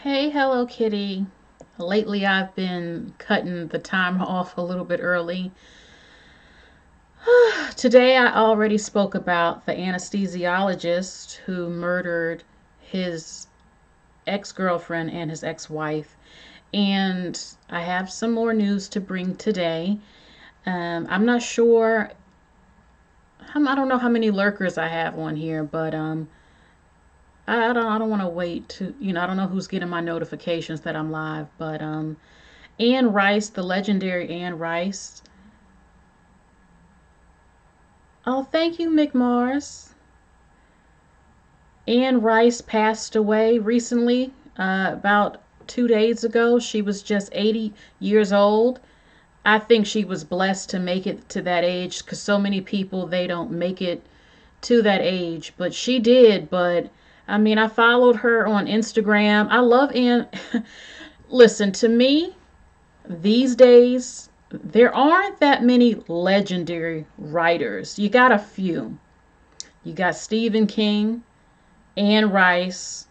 Hey, Hello Kitty. Lately, I've been cutting the time off a little bit early. Today, I already spoke about the anesthesiologist who murdered his ex girlfriend and his ex wife. And I have some more news to bring today. I'm not sure, I don't know how many lurkers I have on here, but I don't want to wait I don't know who's getting my notifications that I'm live, but Anne Rice, the legendary Anne Rice. Oh, thank you, McMars. Anne Rice passed away recently, about 2 days ago. She was just 80 years old. I think she was blessed to make it to that age because so many people, they don't make it to that age. But she did. But I mean, I followed her on Instagram. I love Anne. Listen, to me, these days, there aren't that many legendary writers. You got a few. You got Stephen King, Anne Rice,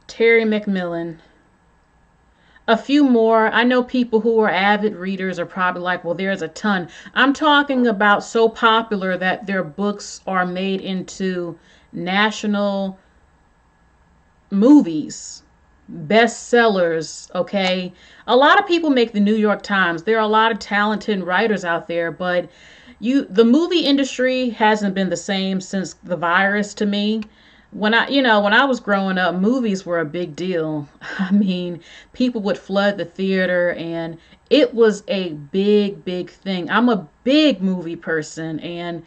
Terry McMillan, a few more. I know people who are avid readers are probably like, well, there's a ton. I'm talking about so popular that their books are made into national movies, bestsellers, okay? A lot of people make the New York Times. There are a lot of talented writers out there, but the movie industry hasn't been the same since the virus to me. When I was growing up, movies were a big deal. I mean, people would flood the theater and it was a big, big thing. I'm a big movie person and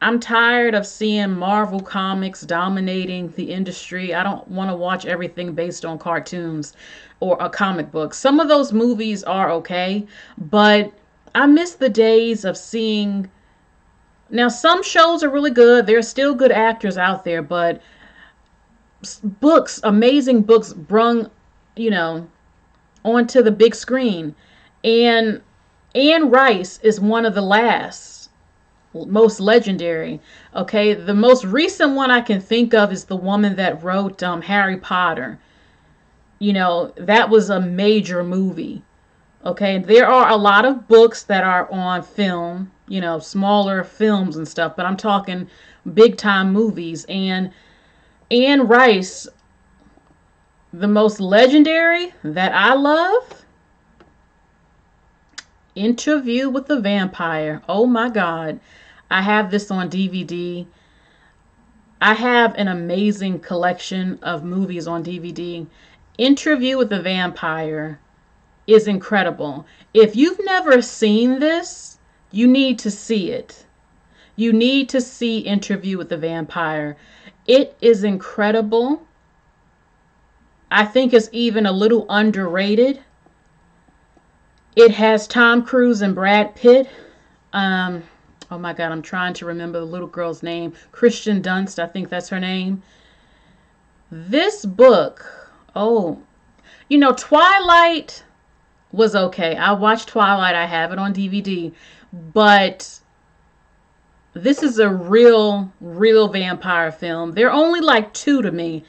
I'm tired of seeing Marvel Comics dominating the industry. I don't want to watch everything based on cartoons or a comic book. Some of those movies are okay, but I miss the days of seeing. Now, some shows are really good. There's still good actors out there, but books, amazing books, brung, you know, onto the big screen. And Anne Rice is one of the last, most legendary. Okay, the most recent one I can think of is the woman that wrote Harry Potter. That was a major movie. Okay, there are a lot of books that are on film, smaller films and stuff, but I'm talking big time movies. And Anne Rice, the most legendary that I love, Interview with the Vampire. Oh my God. I have this on DVD. I have an amazing collection of movies on DVD. Interview with the Vampire is incredible. If you've never seen this, you need to see it. You need to see Interview with the Vampire. It is incredible. I think it's even a little underrated. It has Tom Cruise and Brad Pitt. Oh my God, I'm trying to remember the little girl's name. Kristen Dunst, I think that's her name. This book, Twilight was okay. I watched Twilight. I have it on DVD. But this is a real, real vampire film. They're only like two to me.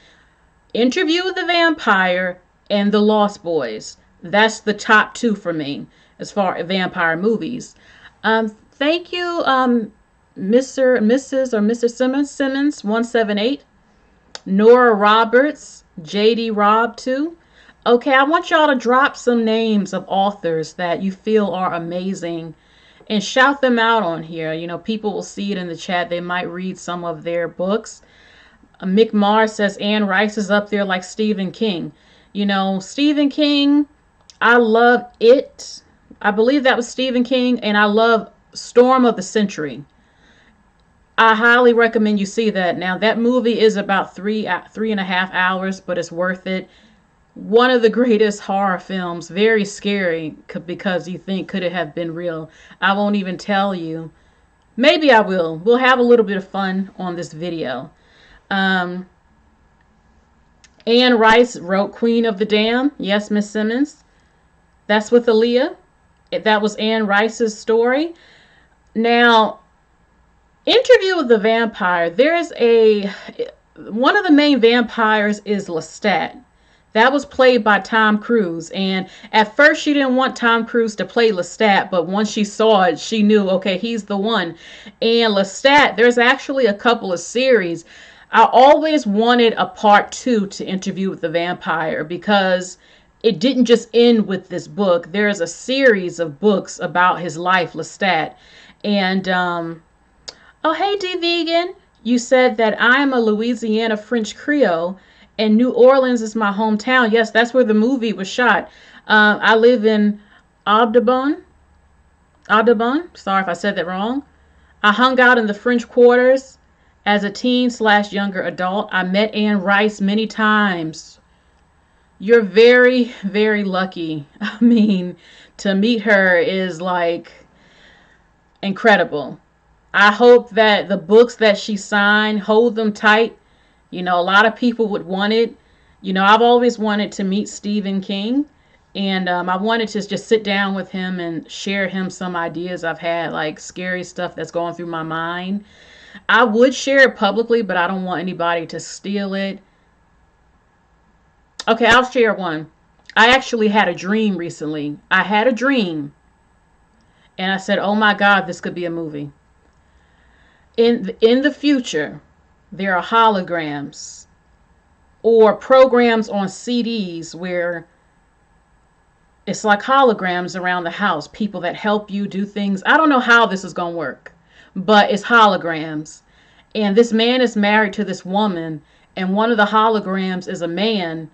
Interview with the Vampire and The Lost Boys. That's the top two for me as far as vampire movies. Thank you, Mr., Mrs., or Mr. Simmons 178. Nora Roberts, JD Rob 2. Okay, I want y'all to drop some names of authors that you feel are amazing and shout them out on here. People will see it in the chat. They might read some of their books. Mick Mars says Anne Rice is up there like Stephen King. Stephen King, I love it. I believe that was Stephen King, and I love Storm of the Century. I highly recommend you see that. Now, that movie is about 3.5 hours, but it's worth it. One of the greatest horror films, very scary because you think, could it have been real? I won't even tell you. Maybe I will. We'll have a little bit of fun on this video. Anne Rice wrote Queen of the Dam. Yes, Miss Simmons. That's with Aaliyah. That was Anne Rice's story. Now, Interview with the Vampire. one of the main vampires is Lestat. That was played by Tom Cruise. And at first, she didn't want Tom Cruise to play Lestat, but once she saw it, she knew, okay, he's the one. And Lestat, there's actually a couple of series. I always wanted a part two to Interview with the Vampire because it didn't just end with this book. There's a series of books about his life, Lestat. And, oh, hey, D Vegan. You said that I'm a Louisiana French Creole and New Orleans is my hometown. Yes, that's where the movie was shot. I live in Audubon. Audubon. Sorry if I said that wrong. I hung out in the French Quarters as a teen / younger adult. I met Anne Rice many times. You're very, very lucky. I mean, to meet her is like incredible. I hope that the books that she signed, hold them tight. You know, a lot of people would want it. You know, I've always wanted to meet Stephen King. And I wanted to just sit down with him and share him some ideas I've had, like scary stuff that's going through my mind. I would share it publicly, but I don't want anybody to steal it. Okay, I'll share one. I actually had a dream recently. I had a dream. And I said, oh my God, this could be a movie. In the future, there are holograms or programs on CDs where it's like holograms around the house, people that help you do things. I don't know how this is going to work, but it's holograms. And this man is married to this woman, and one of the holograms is a man,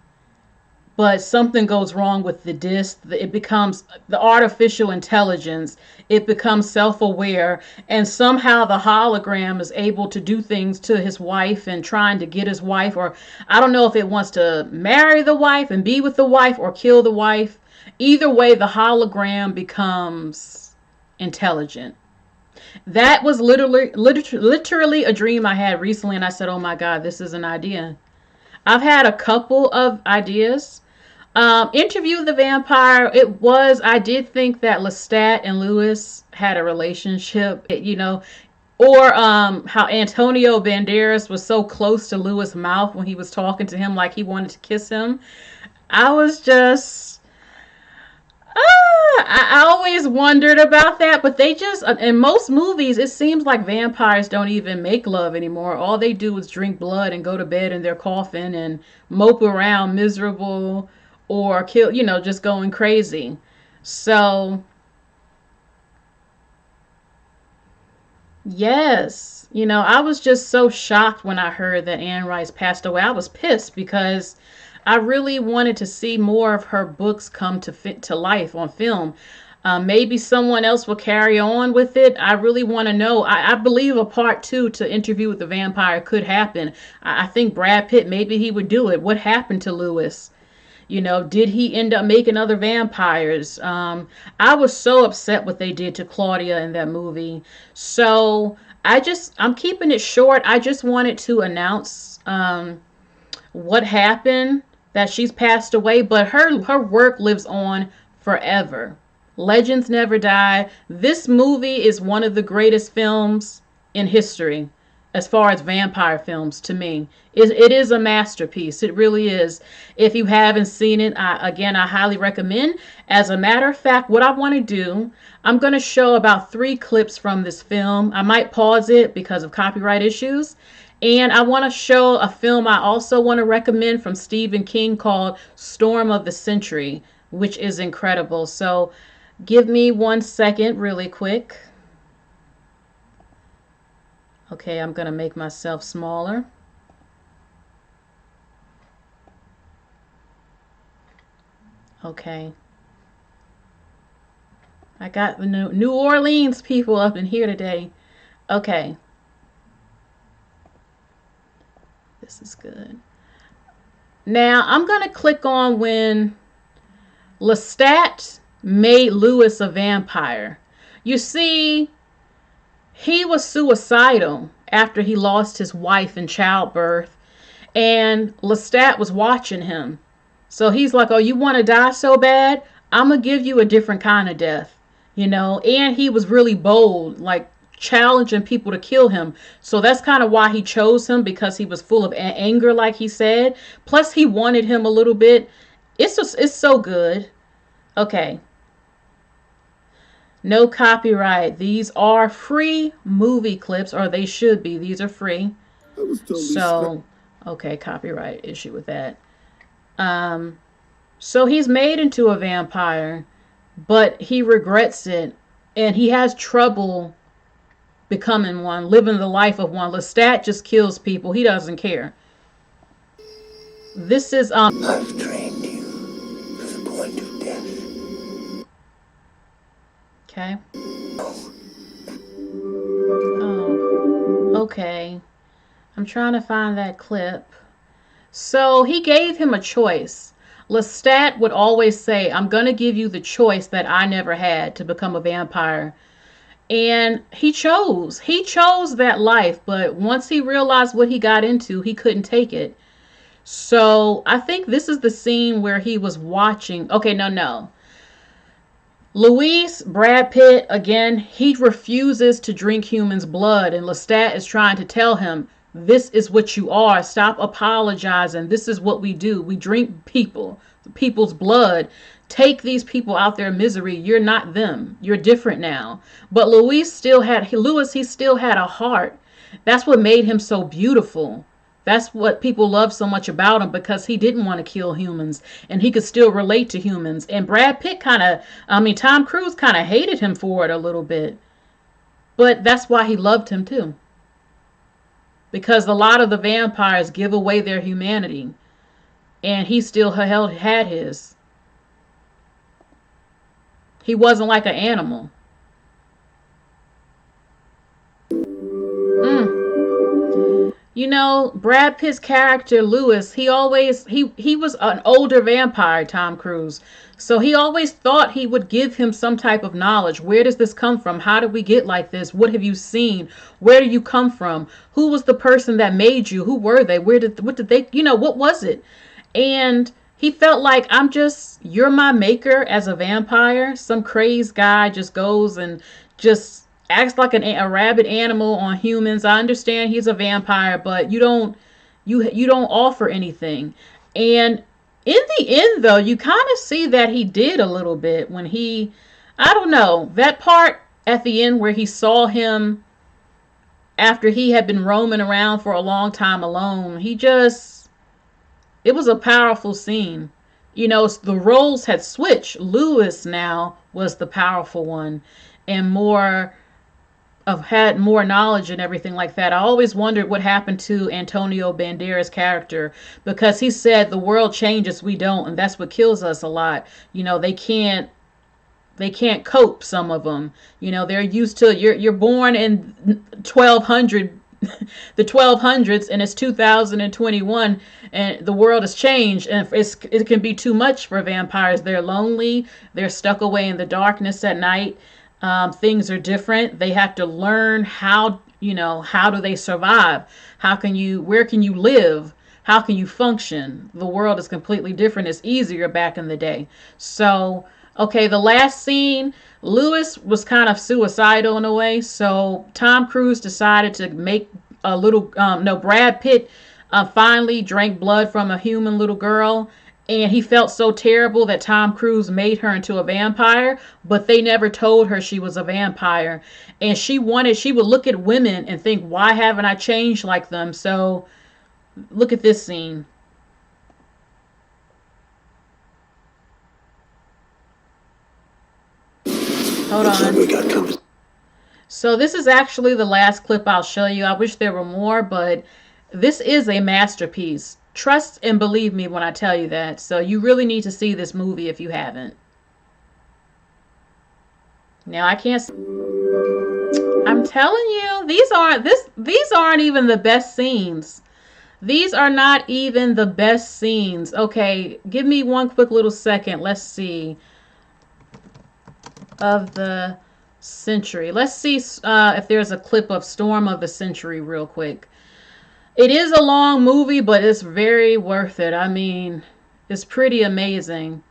but something goes wrong with the disc. It becomes the artificial intelligence. It becomes self-aware, and somehow the hologram is able to do things to his wife and trying to get his wife, or I don't know if it wants to marry the wife and be with the wife or kill the wife. Either way, the hologram becomes intelligent. That was literally a dream I had recently, and I said, oh my God, this is an idea. I've had a couple of ideas. Interview the Vampire, I did think that Lestat and Lewis had a relationship, or how Antonio Banderas was so close to Lewis' mouth when he was talking to him like he wanted to kiss him. I was just, I always wondered about that, but they just, in most movies, it seems like vampires don't even make love anymore. All they do is drink blood and go to bed in their coffin and mope around miserable or kill, just going crazy. So, yes, I was just so shocked when I heard that Anne Rice passed away. I was pissed because I really wanted to see more of her books come to life on film. Maybe someone else will carry on with it. I really want to know. I believe a part two to Interview with the Vampire could happen. I think Brad Pitt, maybe he would do it. What happened to Lewis? Did he end up making other vampires? I was so upset what they did to Claudia in that movie. So I'm keeping it short. I just wanted to announce what happened, that she's passed away, but her work lives on forever. Legends never die. This movie is one of the greatest films in history as far as vampire films to me. It is a masterpiece. It really is. If you haven't seen it, I highly recommend. As a matter of fact, what I want to do, I'm going to show about 3 clips from this film. I might pause it because of copyright issues. And I want to show a film I also want to recommend from Stephen King called Storm of the Century, which is incredible. So give me 1 second really quick. Okay, I'm going to make myself smaller. Okay. I got the New Orleans people up in here today. Okay. This is good. Now, I'm going to click on when Lestat made Lewis a vampire. You see, he was suicidal after he lost his wife in childbirth, and Lestat was watching him. So he's like, oh, you want to die so bad? I'm going to give you a different kind of death, And he was really bold, like challenging people to kill him. So that's kind of why he chose him, because he was full of anger, like he said. Plus, he wanted him a little bit. It's so good. Okay. No copyright. These are free movie clips, or they should be. These are free. So, okay, copyright issue with that. So he's made into a vampire, but he regrets it, and he has trouble becoming one, living the life of one. Lestat just kills people. He doesn't care. This is I've trained you to the point of death. Okay. Oh. Okay. I'm trying to find that clip. So he gave him a choice. Lestat would always say, I'm going to give you the choice that I never had to become a vampire. And he chose that life. But once he realized what he got into, he couldn't take it. So I think this is the scene where he was watching. Okay, no. Luis, Brad Pitt, again, he refuses to drink humans' blood. And Lestat is trying to tell him, this is what you are. Stop apologizing. This is what we do. We drink people's blood. Take these people out their misery. You're not them. You're different now. But Louis, he still had a heart. That's what made him so beautiful. That's what people love so much about him, because he didn't want to kill humans and he could still relate to humans. And Brad Pitt Tom Cruise kind of hated him for it a little bit. But that's why he loved him too. Because a lot of the vampires give away their humanity, and he still had his. He wasn't like an animal. You know, Brad Pitt's character, Lewis, he was an older vampire, Tom Cruise. So he always thought he would give him some type of knowledge. Where does this come from? How did we get like this? What have you seen? Where do you come from? Who was the person that made you? Who were they? What did they, what was it? And he felt like, you're my maker as a vampire. Some crazed guy just goes and just acts like a rabid animal on humans. I understand he's a vampire, but you don't offer anything. And in the end, though, you kind of see that he did a little bit when I don't know, that part at the end where he saw him after he had been roaming around for a long time alone. It was a powerful scene. The roles had switched. Lewis now was the powerful one and had more knowledge and everything like that. I always wondered what happened to Antonio Banderas' character, because he said the world changes, we don't, and that's what kills us a lot. They can't cope, some of them. They're used to, you're born in 1200 the 1200s, and it's 2021, and the world has changed, and it can be too much for vampires. They're lonely, they're stuck away in the darkness at night. Things are different. They have to learn how do they survive? Where can you live? How can you function? The world is completely different. It's easier back in the day. So, okay, the last scene, Lewis was kind of suicidal in a way. So Tom Cruise decided to make Brad Pitt finally drank blood from a human little girl. And he felt so terrible that Tom Cruise made her into a vampire, but they never told her she was a vampire. And she would look at women and think, why haven't I changed like them? So look at this scene. Hold on. So this is actually the last clip I'll show you. I wish there were more, but this is a masterpiece. Trust and believe me when I tell you that. So you really need to see this movie if you haven't. Now I can't. I'm telling you, these aren't even the best scenes. These are not even the best scenes. Okay, give me one quick little second. Let's see. Of the Century. Let's see if there's a clip of Storm of the Century real quick. It is a long movie, but it's very worth it. I mean, it's pretty amazing.